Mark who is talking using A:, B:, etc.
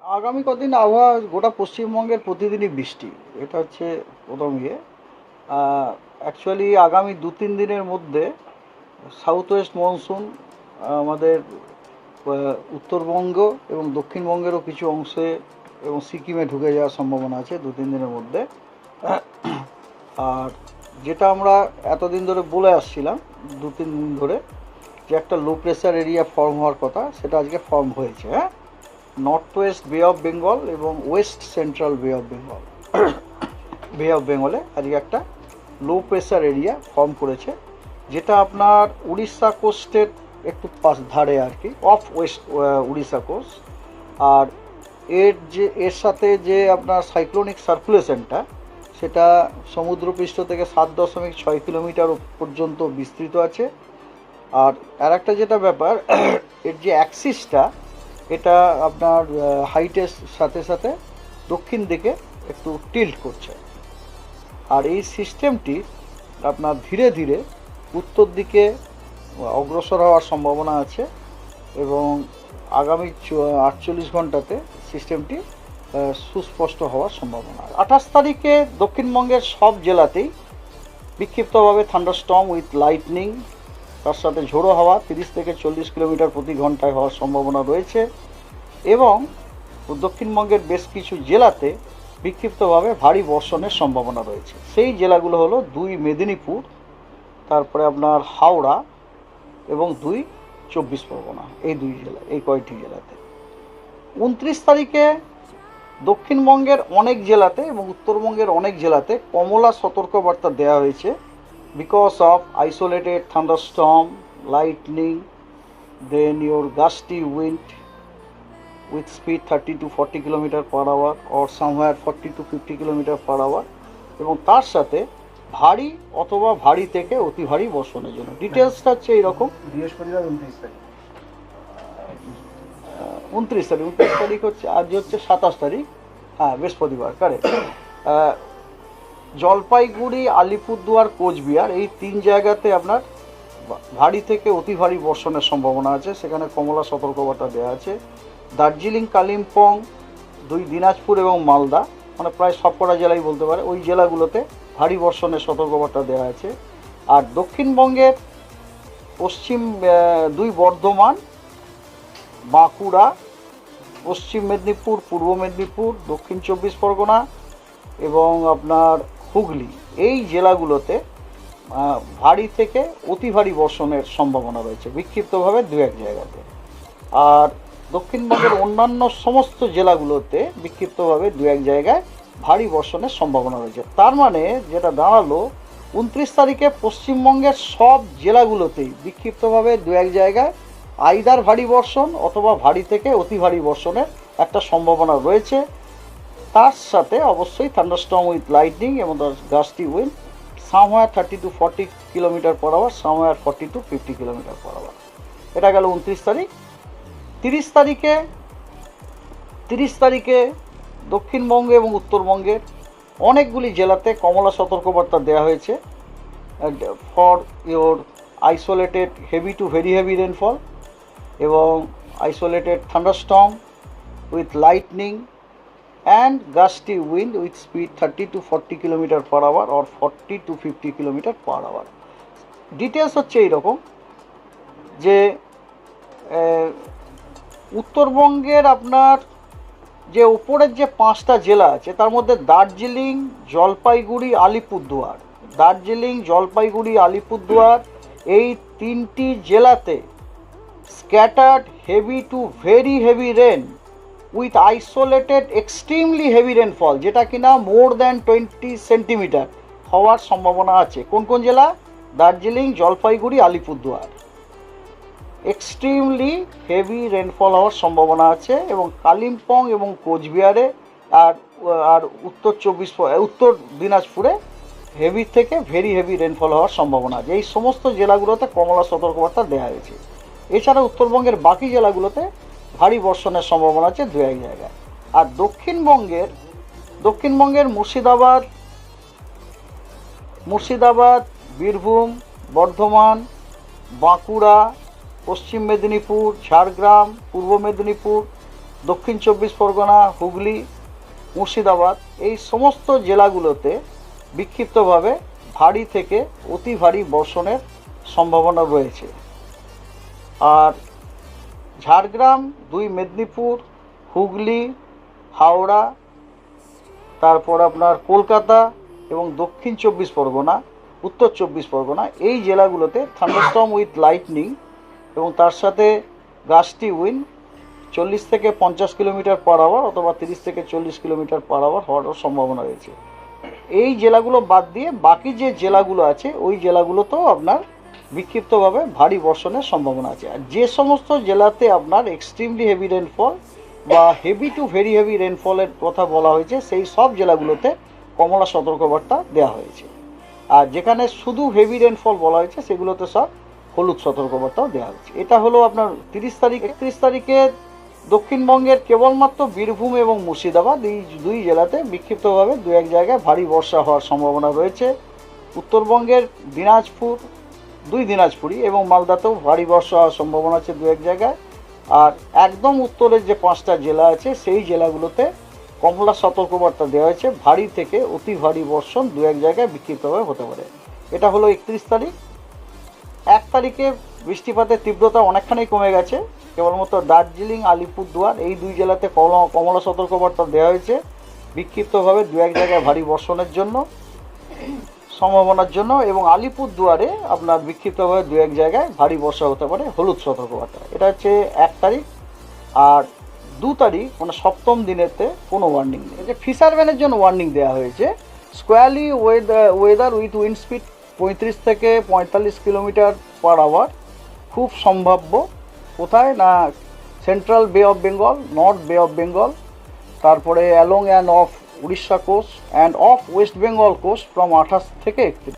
A: আগামী কদিন আবহাওয়া গোটা পশ্চিমবঙ্গের প্রতিদিনই বৃষ্টি। এটা হচ্ছে প্রথম ইয়ে। অ্যাকচুয়ালি আগামী 2-3 দিনের মধ্যে সাউথ ওয়েস্ট মনসুন আমাদের উত্তরবঙ্গ এবং দক্ষিণবঙ্গেরও কিছু অংশে এবং সিকিমে ঢুকে যাওয়ার সম্ভাবনা আছে 2-3 দিনের মধ্যে। আর যেটা আমরা এতদিন ধরে বলে আসছিলাম, 2-3 দিন ধরে, যে একটা লো প্রেশার এরিয়া ফর্ম হওয়ার কথা, সেটা আজকে ফর্ম হয়েছে। হ্যাঁ, নর্থ ওয়েস্ট বে অফ বেঙ্গল এবং ওয়েস্ট সেন্ট্রাল বে অফ বেঙ্গলে আজকে একটা লো প্রেশার এরিয়া ফর্ম করেছে, যেটা আপনার উড়িষ্যা কোস্টের একটু ধারে আর কি, অফ ওয়েস্ট উড়িষ্যা কোস্ট। আর এর সাথে যে আপনার সাইক্লোনিক সার্কুলেশনটা, সেটা সমুদ্রপৃষ্ঠ থেকে 7.6 কিলোমিটার পর্যন্ত বিস্তৃত আছে। আর একটা যেটা ব্যাপার, এর যে অ্যাক্সিসটা, এটা আপনার হাইটের সাথে সাথে দক্ষিণ দিকে একটু টিল্ট করছে। আর এই সিস্টেমটি আপনার ধীরে ধীরে উত্তর দিকে অগ্রসর হওয়ার সম্ভাবনা আছে, এবং আগামী 48 ঘন্টাতে সিস্টেমটি সুস্পষ্ট হওয়ার সম্ভাবনা। 28 তারিখে দক্ষিণবঙ্গের সব জেলাতেই বিক্ষিপ্তভাবে থান্ডারস্টর্ম উইথ লাইটনিং, তার সাথে ঝোড়ো হাওয়া 30 থেকে 40 কিলোমিটার প্রতি ঘন্টায় হওয়ার সম্ভাবনা রয়েছে, এবং দক্ষিণবঙ্গের বেশ কিছু জেলাতে বিক্ষিপ্তভাবে ভারী বর্ষণের সম্ভাবনা রয়েছে। সেই জেলাগুলো হলো 2 মেদিনীপুর, তারপরে আপনার হাওড়া, এবং 2 চব্বিশ পরগনা। এই জেলা, এই কয়েকটি জেলাতে 29 তারিখে দক্ষিণবঙ্গের অনেক জেলাতে এবং উত্তরবঙ্গের অনেক জেলাতে কমলা সতর্কবার্তা দেওয়া হয়েছে, because of isolated thunderstorm, lightning, then your gusty wind with speed 30 to 40 kilometre per hour or somewhere 40 to 50 kilometre per hour, এবং তার সাথে ভারী অথবা ভারী থেকে অতি ভারী বর্ষণের জন্য। ডিটেলসটা হচ্ছে এইরকম।
B: বৃহস্পতিবার 29 তারিখ।
A: 29 তারিখ, 29 তারিখ হচ্ছে, আজ হচ্ছে 27 তারিখ। হ্যাঁ, বৃহস্পতিবার, কারেক্ট। জলপাইগুড়ি, আলিপুরদুয়ার, কোচবিহার, এই 3 জায়গাতে আপনার ভারী থেকে অতি ভারী বর্ষণের সম্ভাবনা আছে, সেখানে কমলা সতর্কবার্তা দেওয়া আছে। দার্জিলিং, কালিম্পং, 2 দিনাজপুর এবং মালদা, মানে প্রায় সবকটা জেলাই বলতে পারে, ওই জেলাগুলোতে ভারী বর্ষণের সতর্কবার্তা দেওয়া আছে। আর দক্ষিণবঙ্গের পশ্চিম 2 বর্ধমান, বাঁকুড়া, পশ্চিম মেদিনীপুর, পূর্ব মেদিনীপুর, দক্ষিণ 24 পরগনা এবং আপনার হুগলি, এই জেলাগুলোতে ভারী থেকে অতি ভারী বর্ষণের সম্ভাবনা রয়েছে বিক্ষিপ্তভাবে 2-1 জায়গাতে। আর দক্ষিণবঙ্গের অন্যান্য সমস্ত জেলাগুলোতে বিক্ষিপ্তভাবে 2-1 জায়গায় ভারী বর্ষণের সম্ভাবনা রয়েছে। তার মানে যেটা দাঁড়ালো, 29 তারিখে পশ্চিমবঙ্গের সব জেলাগুলোতেই বিক্ষিপ্তভাবে 2-1 জায়গায় আইদার ভারী বর্ষণ অথবা ভারী থেকে অতি ভারী বর্ষণের একটা সম্ভাবনা রয়েছে। তার সাথে অবশ্যই থান্ডারস্টর্ম উইথ লাইটনিং এবং gusty wind, somewhere 30 to 40 kilometre per hour, somewhere 40 to 50 kilometre per hour. এটা গেল 29 তারিখ। 30 তারিখে দক্ষিণবঙ্গ এবং উত্তরবঙ্গের অনেকগুলি জেলাতে কমলা সতর্কবার্তা দেওয়া হয়েছে for your isolated heavy to very heavy rainfall এবং isolated thunderstorm with lightning and gusty wind with speed 30 to 40 kilometre per hour or 40 to 50 kilometre per hour. Details হচ্ছে এইরকম যে উত্তরবঙ্গের আপনার যে উপরের যে 5টা জেলা আছে, তার মধ্যে দার্জিলিং, জলপাইগুড়ি, আলিপুরদুয়ার, এই 3টি জেলাতে scattered heavy to very heavy rain with isolated extremely heavy rainfall, যেটা কিনা মোর দ্যান 20 সেন্টিমিটার হওয়ার সম্ভাবনা আছে। কোন কোন জেলা? Darjeeling, Jalpaiguri, Alipurduar. Extremely heavy rainfall হওয়ার সম্ভাবনা আছে, এবং কালিম্পং এবং কোচবিহারে আর উত্তর দিনাজপুরে হেভি থেকে ভেরি হেভি রেনফল হওয়ার সম্ভাবনা আছে। এই সমস্ত জেলাগুলোতে কমলা সতর্কবার্তা দেওয়া হয়েছে। এছাড়া উত্তরবঙ্গের বাকি জেলাগুলোতে ভারী বর্ষণের সম্ভাবনা আছে 2-1 জায়গায়। আর দক্ষিণবঙ্গের মুর্শিদাবাদ, বীরভূম, বর্ধমান, বাঁকুড়া, পশ্চিম মেদিনীপুর, ঝাড়গ্রাম, পূর্ব মেদিনীপুর, দক্ষিণ চব্বিশ পরগনা, হুগলি, মুর্শিদাবাদ এই সমস্ত জেলাগুলোতে বিক্ষিপ্তভাবে ভারী থেকে অতি ভারী বর্ষণের সম্ভাবনা রয়েছে। আর ঝাড়গ্রাম, 2 মেদিনীপুর, হুগলি, হাওড়া, তারপর আপনার কলকাতা এবং দক্ষিণ চব্বিশ পরগনা, উত্তর চব্বিশ পরগনা এই জেলাগুলোতে থান্ডারস্টর্ম উইথ লাইটনিং এবং তার সাথে গাস্টি উইন্ড 40 থেকে 50 কিলোমিটার পার আওয়ার অথবা 30 থেকে 40 কিলোমিটার পার আওয়ার হওয়ার সম্ভাবনা রয়েছে। এই জেলাগুলো বাদ দিয়ে বাকি যে জেলাগুলো আছে ওই জেলাগুলোতেও আপনার বিক্ষিপ্তভাবে ভারী বর্ষণের সম্ভাবনা আছে। আর যে সমস্ত জেলাতে আপনার এক্সট্রিমলি হেভি রেনফল বা হেভি টু ভেরি হেভি রেনফলের কথা বলা হয়েছে সেই সব জেলাগুলোতে কমলা সতর্কবার্তা দেওয়া হয়েছে। আর যেখানে শুধু হেভি রেনফল বলা হয়েছে সেগুলোতে সব হলুদ সতর্কবার্তাও দেওয়া হয়েছে। এটা হলো আপনার 30 তারিখ। 31 তারিখে দক্ষিণবঙ্গের কেবলমাত্র বীরভূম এবং মুর্শিদাবাদ এই 2 জেলাতে বিক্ষিপ্তভাবে 2-1 জায়গায় ভারী বর্ষা হওয়ার সম্ভাবনা রয়েছে। উত্তরবঙ্গের দিনাজপুর, 2 দিনাজপুরি এবং মালদাতেও ভারী বর্ষা হওয়ার সম্ভাবনা আছে 2-1 জায়গায়। আর একদম উত্তরের যে 5টা জেলা আছে সেই জেলাগুলোতে কমলা সতর্কবার্তা দেওয়া হয়েছে, ভারী থেকে অতি ভারী বর্ষণ 2-1 জায়গায় বিক্ষিপ্তভাবে হতে পারে। এটা হলো 31 তারিখ। 1 তারিখে বৃষ্টিপাতের তীব্রতা অনেকখানি কমে গেছে, কেবলমাত্র দার্জিলিং, আলিপুরদুয়ার এই 2 জেলাতে কমলা সতর্কবার্তা দেওয়া হয়েছে বিক্ষিপ্তভাবে 2-1 জায়গায় ভারী বর্ষণের জন্য সম্ভাবনার জন্য, এবং আলিপুরদুয়ারে আপনার বিক্ষিপ্তভাবে 2-1 জায়গায় ভারী বর্ষা হতে পারে হলুদ সতর্কবার্তা। এটা হচ্ছে 1 তারিখ। আর 2 তারিখ মানে সপ্তম দিনেতে কোনো ওয়ার্নিং নেই। যে ফিশারম্যানের জন্য ওয়ার্নিং দেওয়া হয়েছে। Squarely weather with wind speed 35 থেকে 45 কিলোমিটার পার আওয়ার খুব সম্ভাব্য। কোথায় না central Bay of Bengal, north Bay of Bengal, তারপরে along and off Orissa coast and off West Bengal coast from 28 থেকে 31।